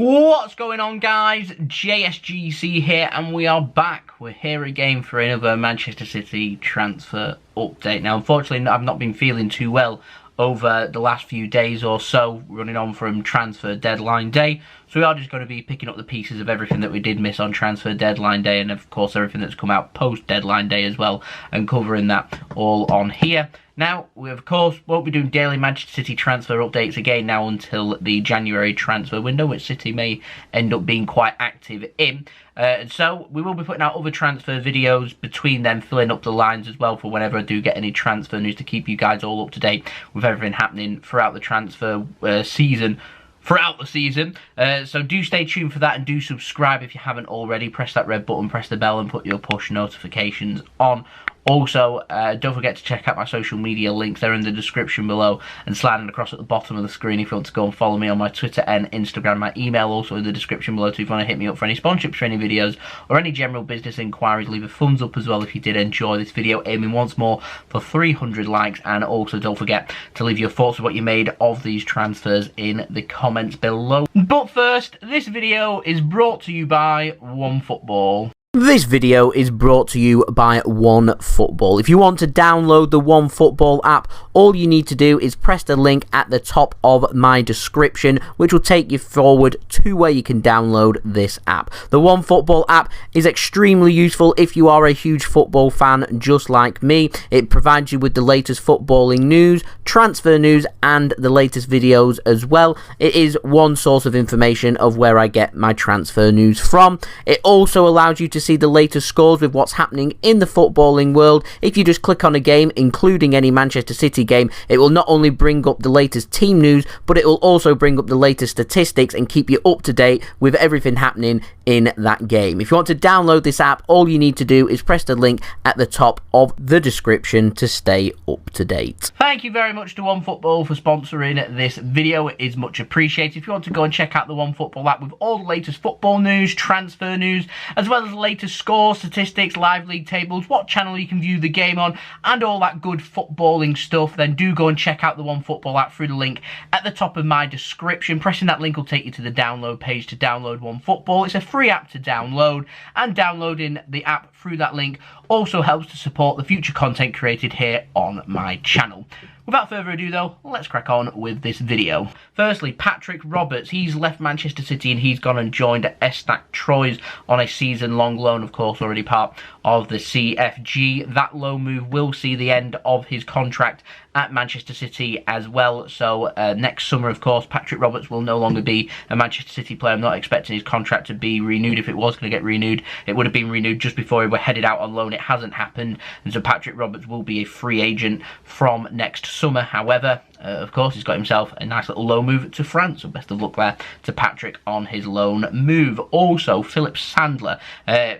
What's going on, guys? JSGC here, and we are back. We're here again for another Manchester City transfer update. Now, unfortunately, I've not been feeling too well over the last few days or so, running on from transfer deadline day. So we are just going to be picking up the pieces of everything that we did miss on transfer deadline day, and of course everything that's come out post deadline day as well, and covering that all on here. Now, we of course won't be doing daily Manchester City transfer updates again now until the January transfer window, which City may end up being quite active in. And so we will be putting out other transfer videos between them, filling up the lines as well for whenever I do get any transfer news, to keep you guys all up to date with everything happening throughout the transfer season. So do stay tuned for that, and do subscribe if you haven't already. Press that red button, press the bell, and put your push notifications on. Also, don't forget to check out my social media links. They're in the description below and sliding across at the bottom of the screen if you want to go and follow me on my Twitter and Instagram. My email also in the description below too if you want to hit me up for any sponsorships for any videos or any general business inquiries. Leave a thumbs up as well if you did enjoy this video, aiming once more for 300 likes. And also don't forget to leave your thoughts of what you made of these transfers in the comments below. But first, this video is brought to you by OneFootball. This video is brought to you by OneFootball. If you want to download the OneFootball app, all you need to do is press the link at the top of my description, which will take you forward to where you can download this app. The OneFootball app is extremely useful if you are a huge football fan just like me. It provides you with the latest footballing news, transfer news, and the latest videos as well. It is one source of information of where I get my transfer news from. It also allows you to see the latest scores with what's happening in the footballing world. If you just click on a game, including any Manchester City game, it will not only bring up the latest team news, but it will also bring up the latest statistics and keep you up to date with everything happening in that game. If you want to download this app, all you need to do is press the link at the top of the description to stay up to date. Thank you very much to OneFootball for sponsoring this video. It is much appreciated. If you want to go and check out the OneFootball app with all the latest football news, transfer news, as well as the latest scores, statistics, live league tables, what channel you can view the game on, and all that good footballing stuff, then do go and check out the OneFootball app through the link at the top of my description. Pressing that link will take you to the download page to download OneFootball. It's a free app to download, and downloading the app through that link also helps to support the future content created here on my channel. Without further ado though, let's crack on with this video. Firstly, Patrick Roberts, he's left Manchester City and he's gone and joined ESTAC Troyes on a season-long loan, of course, already part of the CFG. That loan move will see the end of his contract at Manchester City as well. So next summer, of course, Patrick Roberts will no longer be a Manchester City player. I'm not expecting his contract to be renewed. If it was going to get renewed, it would have been renewed just before he were headed out on loan. It hasn't happened, and so Patrick Roberts will be a free agent from next summer. However, of course, he's got himself a nice little loan move to France, so best of luck there to Patrick on his loan move. Also, Philippe Sandler,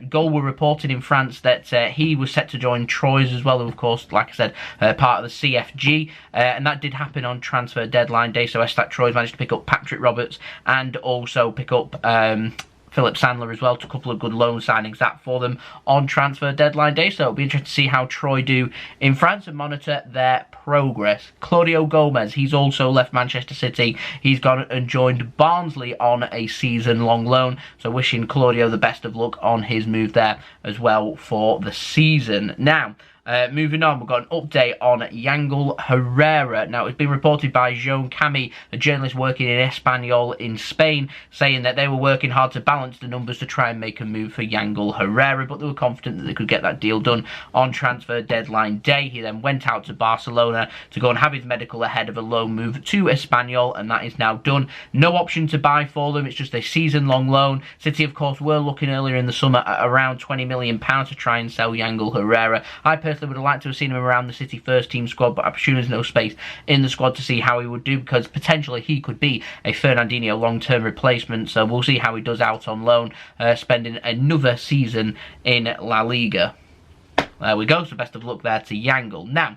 Goal were reported in France that he was set to join Troyes as well, of course, like I said, part of the CFG, and that did happen on transfer deadline day. So ESTAC Troyes managed to pick up Patrick Roberts and also pick up Philippe Sandler as well. To a couple of good loan signings that for them on transfer deadline day. So it'll be interesting to see how Troyes do in France and monitor their progress. Claudio Gomes, he's also left Manchester City. He's gone and joined Barnsley on a season-long loan. So wishing Claudio the best of luck on his move there as well for the season. Now, moving on, we've got an update on Yangel Herrera. Now, it's been reported by Joan Cami, a journalist working in Espanyol in Spain, saying that they were working hard to balance the numbers to try and make a move for Yangel Herrera, but they were confident that they could get that deal done on transfer deadline day. He then went out to Barcelona to go and have his medical ahead of a loan move to Espanyol, and that is now done. No option to buy for them. It's just a season-long loan. City, of course, were looking earlier in the summer at around £20 million to try and sell Yangel Herrera. I personally would have liked to have seen him around the City first team squad, but I'm sure there's no space in the squad to see how he would do, because potentially he could be a Fernandinho long-term replacement. So we'll see how he does out on loan, spending another season in La Liga. There we go. So best of luck there to Yangel. Now,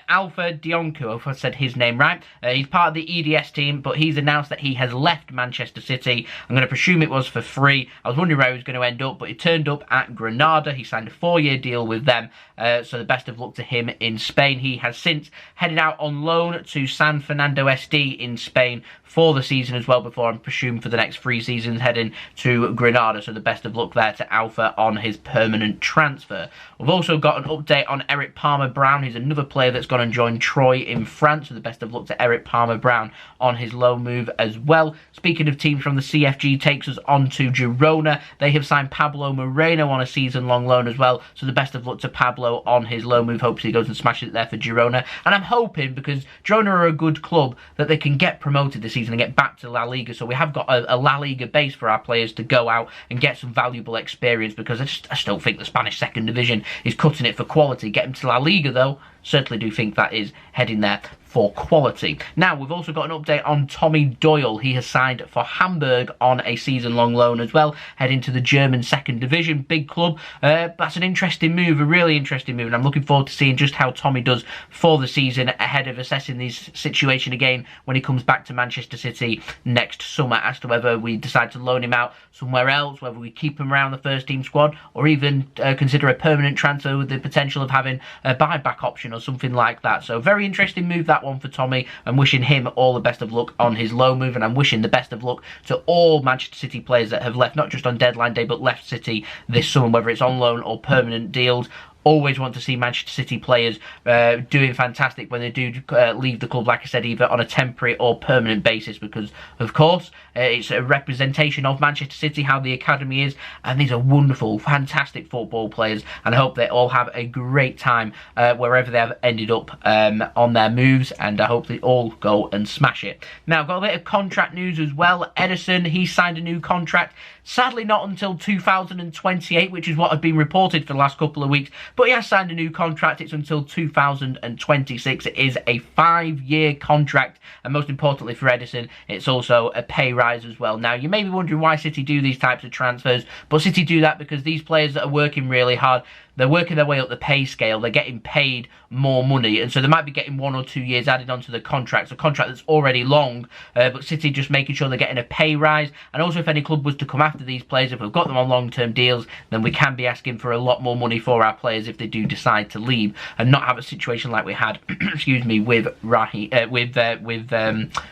Alpha Dionkou, if I said his name right, he's part of the EDS team, but he's announced that he has left Manchester City. I'm going to presume it was for free. I was wondering where he was going to end up, but he turned up at Granada. He signed a 4-year deal with them, so the best of luck to him in Spain. He has since headed out on loan to San Fernando SD in Spain for the season as well, before I'm presuming for the next 3 seasons heading to Granada, so the best of luck there to Alpha on his permanent transfer. We've also got an update on Erik Palmer-Brown. He's another player that's gone and joined Troyes in France, so the best of luck to Erik Palmer-Brown on his loan move as well. Speaking of teams from the CFG, takes us on to Girona. They have signed Pablo Moreno on a season-long loan as well, so the best of luck to Pablo on his loan move. Hopefully he goes and smashes it there for Girona, and I'm hoping, because Girona are a good club, that they can get promoted this season and get back to La Liga, so we have got a La Liga base for our players to go out and get some valuable experience, because I just don't think the Spanish second division is cutting it for quality. Get them to La Liga though, certainly do think that is heading there for quality. Now, we've also got an update on Tommy Doyle. He has signed for Hamburg on a season-long loan as well, heading to the German second division. Big club. That's an interesting move, a really interesting move, and I'm looking forward to seeing just how Tommy does for the season ahead of assessing his situation again when he comes back to Manchester City next summer, as to whether we decide to loan him out somewhere else, whether we keep him around the first team squad, or even consider a permanent transfer with the potential of having a buyback option or something like that. So very interesting move, that one for Tommy. I'm wishing him all the best of luck on his loan move, and I'm wishing the best of luck to all Manchester City players that have left, not just on deadline day, but left City this summer, whether it's on loan or permanent deals. Always want to see Manchester City players doing fantastic when they do leave the club, like I said, either on a temporary or permanent basis, because, of course, it's a representation of Manchester City, how the academy is, and these are wonderful, fantastic football players, and I hope they all have a great time wherever they have ended up on their moves, and I hope they all go and smash it. Now, I've got a bit of contract news as well. Ederson, he signed a new contract. Sadly, not until 2028, which is what had been reported for the last couple of weeks. But he has signed a new contract. It's until 2026. It is a 5-year contract. And most importantly for Ederson, it's also a pay rise as well. Now, you may be wondering why City do these types of transfers. But City do that because these players that are working really hard, they're working their way up the pay scale. They're getting paid more money. And so they might be getting 1 or 2 years added onto the contract. A contract that's already long. But City just making sure they're getting a pay rise. And also, if any club was to come after these players, if we've got them on long-term deals, then we can be asking for a lot more money for our players if they do decide to leave, and not have a situation like we had, excuse me, with Leroy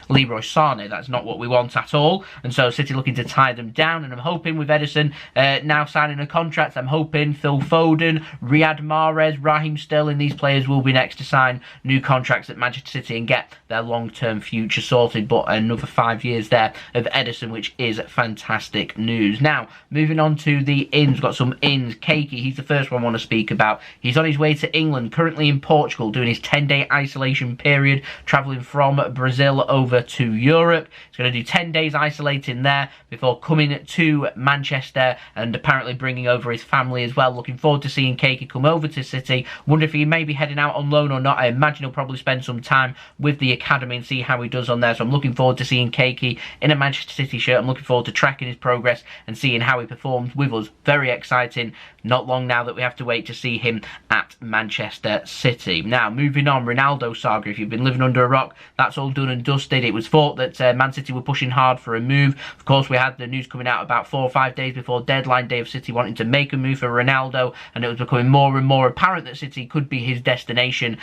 Sané. That's not what we want at all. And so City looking to tie them down. And I'm hoping with Ederson now signing a contract, I'm hoping Phil Foden, Riyad Mahrez, Raheem Sterling, these players will be next to sign new contracts at Manchester City and get their long-term future sorted. But another 5 years there of Ederson, which is fantastic news. Now, moving on to the ins, got some ins. Kayky, he's the first one I want to speak about. He's on his way to England, currently in Portugal, doing his 10-day isolation period, travelling from Brazil over to Europe. He's going to do 10 days isolating there before coming to Manchester and apparently bringing over his family as well. Looking forward to seeing Kayky come over to City. Wonder if he may be heading out on loan or not. I imagine he'll probably spend some time with the academy and see how he does on there. So I'm looking forward to seeing Kayky in a Manchester City shirt. I'm looking forward to tracking his progress and seeing how he performs with us. Very exciting. Not long now that we have to wait to see him at Manchester City. Now, moving on, Ronaldo saga. If you've been living under a rock, that's all done and dusted. It was thought that Man City were pushing hard for a move. Of course, we had the news coming out about 4 or 5 days before deadline day of City wanting to make a move for Ronaldo, and it was becoming more and more apparent that City could be his destination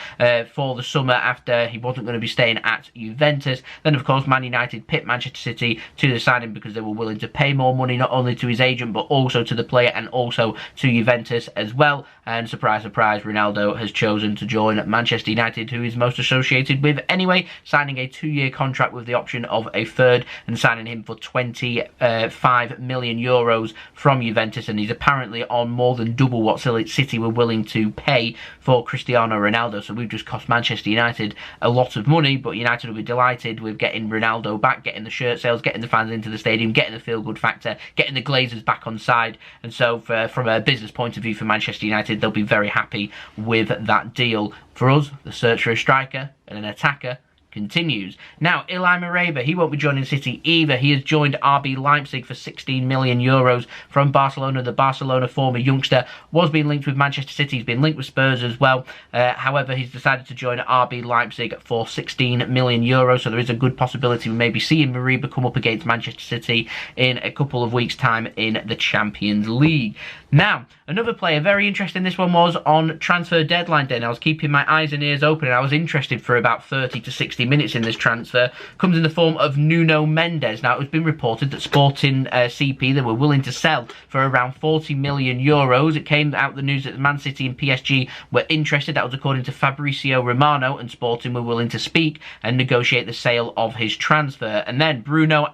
for the summer after he wasn't going to be staying at Juventus. Then, of course, Man United pipped Manchester City to the signing because they were willing to pay more money, not only to his agent, but also to the player and also to Juventus as well. And surprise, surprise, Ronaldo has chosen to join Manchester United, who he's most associated with anyway, signing a 2-year contract with the option of a third and signing him for 25 million euros from Juventus. And he's apparently on more than double what City were willing to pay for Cristiano Ronaldo. So we've just cost Manchester United a lot of money, but United will be delighted with getting Ronaldo back, getting the shirt sales, getting the fans into the stadium, getting the feel-good factor, getting the Glazers back on side. And so from a business point of view for Manchester United, they'll be very happy with that deal. For us, the search for a striker and an attacker continues. Now, Ilaix Moriba, he won't be joining City either. He has joined RB Leipzig for 16 million euros from Barcelona. The Barcelona former youngster was being linked with Manchester City. He's been linked with Spurs as well. However, he's decided to join RB Leipzig for 16 million euros. So there is a good possibility we may be seeing Moriba come up against Manchester City in a couple of weeks' time in the Champions League. Now, another player, very interesting this one was on transfer deadline day. And I was keeping my eyes and ears open and I was interested for about 30 to 60 minutes in this transfer. Comes in the form of Nuno Mendes. Now, it has been reported that Sporting CP, they were willing to sell for around 40 million euros. It came out the news that Man City and PSG were interested. That was according to Fabrizio Romano, and Sporting were willing to speak and negotiate the sale of his transfer. And then Bruno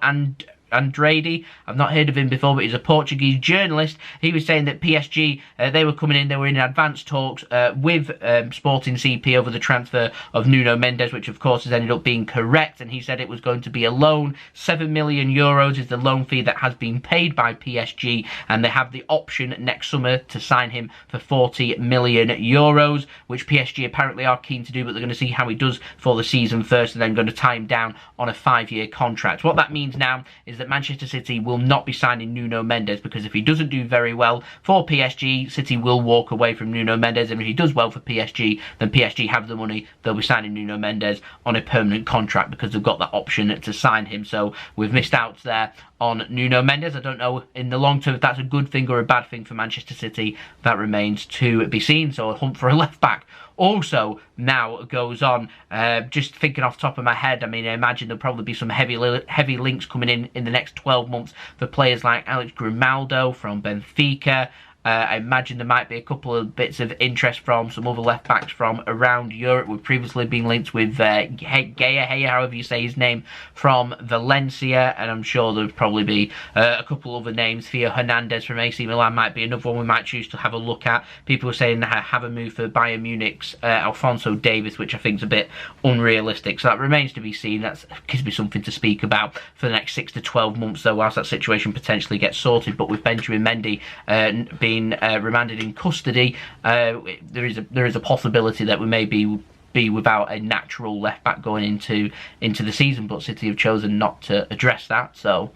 Andrade, I've not heard of him before, but he's a Portuguese journalist. He was saying that PSG, they were coming in, they were in advanced talks with Sporting CP over the transfer of Nuno Mendes, which of course has ended up being correct, and he said it was going to be a loan. 7 million euros is the loan fee that has been paid by PSG, and they have the option next summer to sign him for 40 million euros, which PSG apparently are keen to do, but they're going to see how he does for the season first, and then going to tie him down on a 5-year contract. What that means now is that Manchester City will not be signing Nuno Mendes, because if he doesn't do very well for PSG, City will walk away from Nuno Mendes, and if he does well for PSG, then PSG have the money. They'll be signing Nuno Mendes on a permanent contract because they've got that option to sign him. So we've missed out there on Nuno Mendes. I don't know in the long term if that's a good thing or a bad thing for Manchester City. That remains to be seen. So a hunt for a left back also now goes on. Just thinking off the top of my head, I mean, I imagine there'll probably be some heavy links coming in the next 12 months for players like Ilaix Moriba from Benfica. I imagine there might be a couple of bits of interest from some other left backs from around Europe. We've previously been linked with Gaya, however you say his name, from Valencia, and I'm sure there'll probably be a couple other names. Theo Hernandez from AC Milan might be another one we might choose to have a look at. People are saying they have a move for Bayern Munich's Alphonso Davies, which I think is a bit unrealistic. So that remains to be seen. That gives me something to speak about for the next 6 to 12 months, though, whilst that situation potentially gets sorted. But with Benjamin Mendy being remanded in custody, there is a possibility that we may be without a natural left back going into the season, but City have chosen not to address that. So,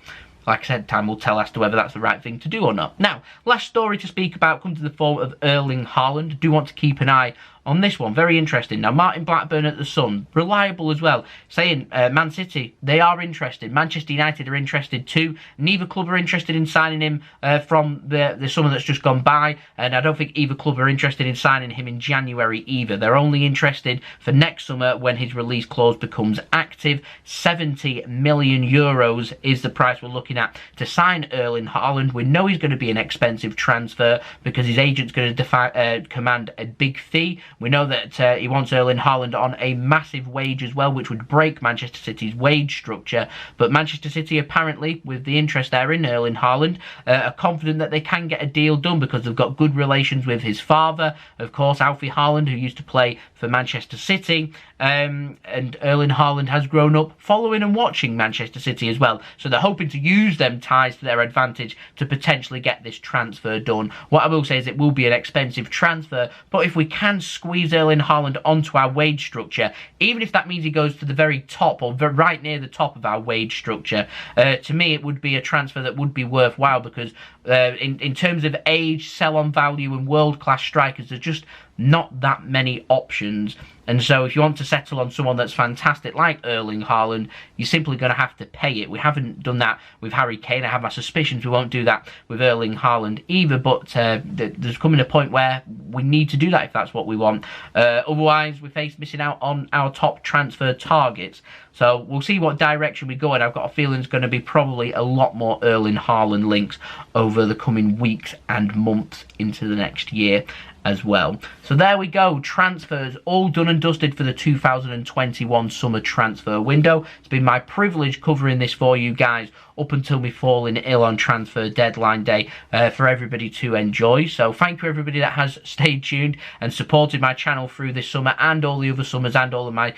like I said, time will tell as to whether that's the right thing to do or not. Now, last story to speak about comes in the form of Erling Haaland. Do want to keep an eye on this one. Very interesting. Now, Martin Blackburn at The Sun, reliable as well, saying Man City, they are interested. Manchester United are interested too. Neither club are interested in signing him from the summer that's just gone by, and I don't think either club are interested in signing him in January either. They're only interested for next summer when his release clause becomes active. 70 million euros is the price we're looking at to sign Erling Haaland. We know he's going to be an expensive transfer because his agent's going to command a big fee. We know that he wants Erling Haaland on a massive wage as well, which would break Manchester City's wage structure. But Manchester City, apparently, with the interest there in Erling Haaland, are confident that they can get a deal done because they've got good relations with his father, of course, Alfie Haaland, who used to play for Manchester City. And Erling Haaland has grown up following and watching Manchester City as well. So they're hoping to use them ties to their advantage to potentially get this transfer done. What I will say is it will be an expensive transfer, but if we can squeeze Erling Haaland onto our wage structure, even if that means he goes to the very top or right near the top of our wage structure, to me it would be a transfer that would be worthwhile because in terms of age, sell-on value and world-class strikers, there's just not that many options. And so if you want to settle on someone that's fantastic like Erling Haaland, you're simply going to have to pay it. We haven't done that with Harry Kane. I have my suspicions we won't do that with Erling Haaland either, but there's coming a point where we need to do that if that's what we want. Otherwise, we're missing out on our top transfer targets. So we'll see what direction we go in. I've got a feeling it's going to be probably a lot more Erling Haaland links over the coming weeks and months into the next year as well. So there we go, transfers all done and dusted for the 2021 summer transfer window. It's been my privilege covering this for you guys up until me falling ill on transfer deadline day for everybody to enjoy. So thank you everybody that has stayed tuned and supported my channel through this summer and all the other summers and all of my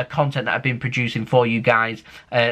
content that I've been producing for you guys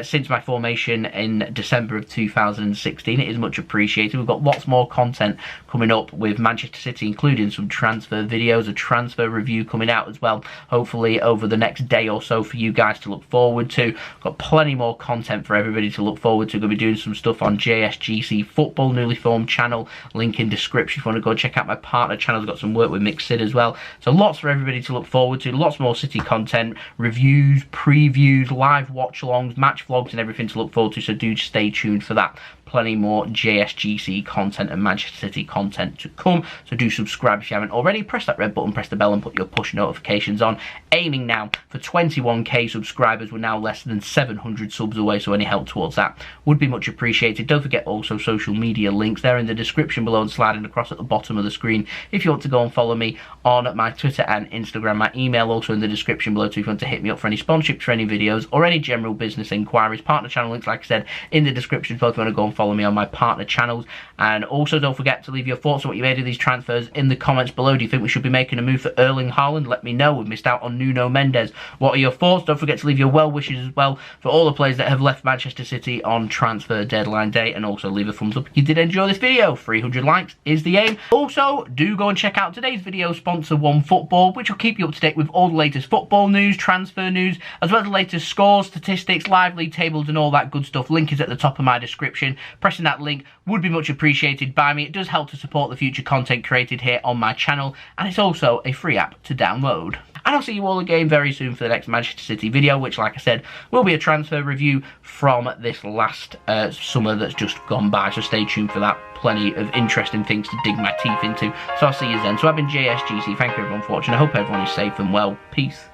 since my formation in December of 2016. It is much appreciated. We've got lots more content coming up with Manchester City, including some transfer videos, a transfer review coming out as well, hopefully over the next day or so for you guys to look forward to. Got plenty more content for everybody to look forward to. Going to be doing some stuff on JSGC Football, newly formed channel, link in description if you want to go check out my partner channel. I've got some work with Mixed as well, so lots for everybody to look forward to. Lots more City content, reviews, previews, live watch alongs, match vlogs and everything to look forward to, so do stay tuned for that. Plenty more JSGC content and Manchester City content to come, so do subscribe if you haven't already. Press that red button, press the bell and put your push notifications on. Aiming now for 21k subscribers. We're now less than 700 subs away, so any help towards that would be much appreciated. Don't forget also social media links, they're in the description below and sliding across at the bottom of the screen if you want to go and follow me on my Twitter and Instagram. My email also in the description below too if you want to hit me up for any sponsorships for any videos or any general business inquiries. Partner channel links, like I said, in the description as well if you want to go and follow me on my partner channels. And also don't forget to leave your thoughts on what you made of these transfers in the comments below. Do you think we should be making a move for Erling Haaland? Let me know. We've missed out on Nuno Mendes. What are your thoughts? Don't forget to leave your well wishes as well for all the players that have left Manchester City on transfer deadline day, and also leave a thumbs up if you did enjoy this video. 300 likes is the aim. Also, do go and check out today's video sponsor, OneFootball, which will keep you up to date with all the latest football news, transfer news, as well as the latest scores, statistics, live league tables and all that good stuff. Link is at the top of my description. Pressing that link would be much appreciated by me. It does help to support the future content created here on my channel, and it's also a free app to download. And I'll see you all again very soon for the next Manchester City video, which, like I said, will be a transfer review from this last summer that's just gone by. So stay tuned for that. Plenty of interesting things to dig my teeth into. So I'll see you then. So I've been JSGC. Thank you everyone for watching. I hope everyone is safe and well. Peace.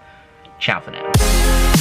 Ciao for now.